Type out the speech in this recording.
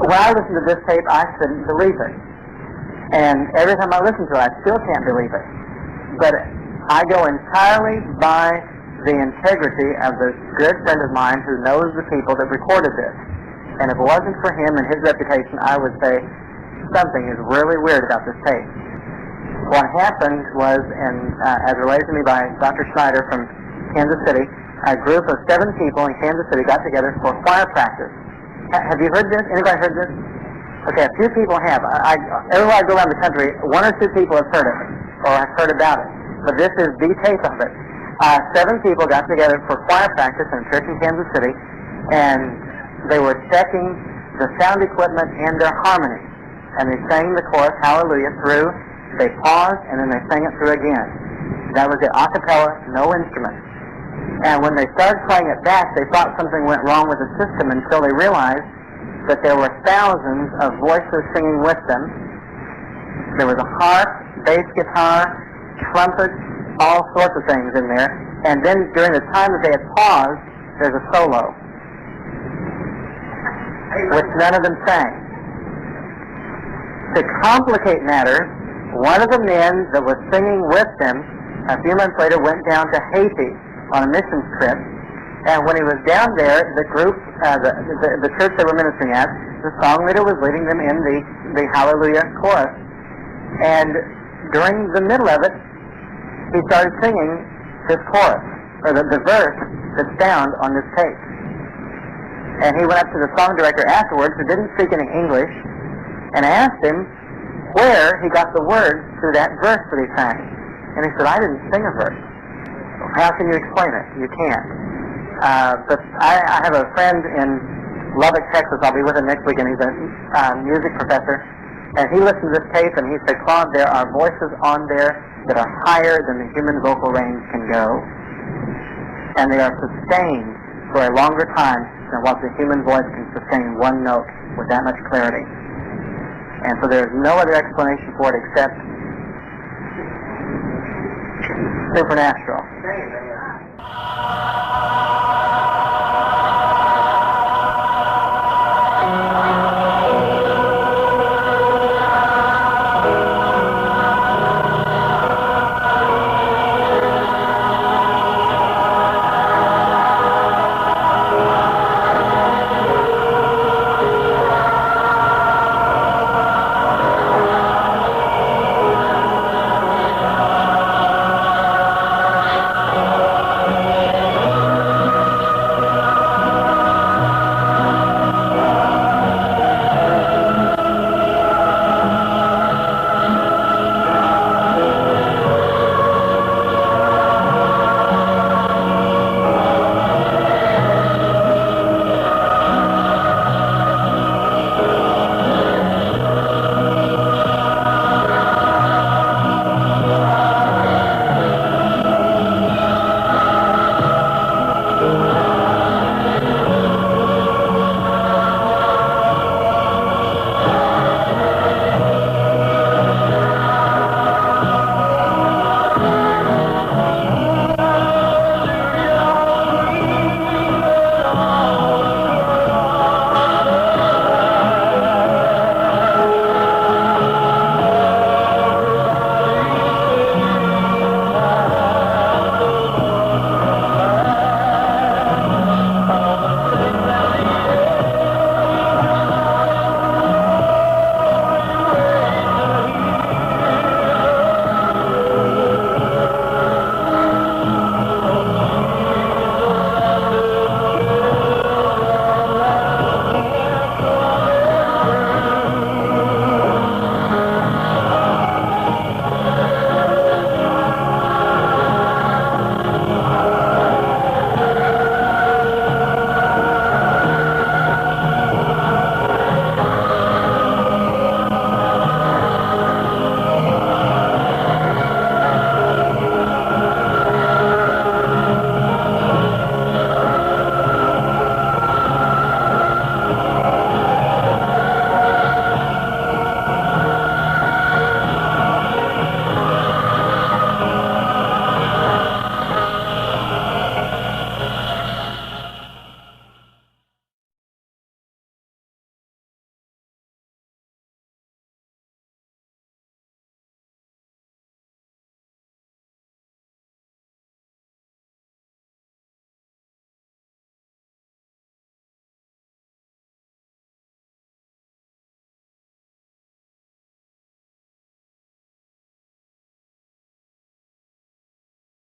when I listened to this tape, I couldn't believe it. And every time I listen to it, I still can't believe it. But I go entirely by the integrity of this good friend of mine who knows the people that recorded this. And if it wasn't for him and his reputation, I would say something is really weird about this tape. What happened was, as related to me by Dr. Schneider from Kansas City, a group of 7 people in Kansas City got together for choir practice. Have you heard this? Anybody heard this? Okay, a few people have. Everywhere I go around the country, 1 or 2 people have heard of it, or have heard about it. But this is the tape of it. 7 people got together for choir practice in a church in Kansas City, and they were checking the sound equipment and their harmony. And they sang the chorus, Hallelujah, through. They paused, and then they sang it through again. That was it, a cappella, no instrument. And when they started playing it back, they thought something went wrong with the system until they realized that there were thousands of voices singing with them. There was a harp, bass guitar, trumpets, all sorts of things in there. And then during the time that they had paused, there's a solo, which none of them sang. To complicate matters, one of the men that was singing with them a few months later went down to Haiti on a missions trip, and when he was down there, the group, the church they were ministering at, the song leader was leading them in the Hallelujah chorus. And during the middle of it, he started singing this chorus, or the verse that's found on this tape. And he went up to the song director afterwards, who didn't speak any English, and asked him where he got the words to that verse that he sang. And he said, I didn't sing a verse. How can you explain it? You can't. But I have a friend in Lubbock, Texas. I'll be with him next week, and he's a music professor. And he listened to this tape, and he said, Claude, there are voices on there that are higher than the human vocal range can go. And they are sustained for a longer time than what the human voice can sustain one note with that much clarity. And so there's no other explanation for it except supernatural.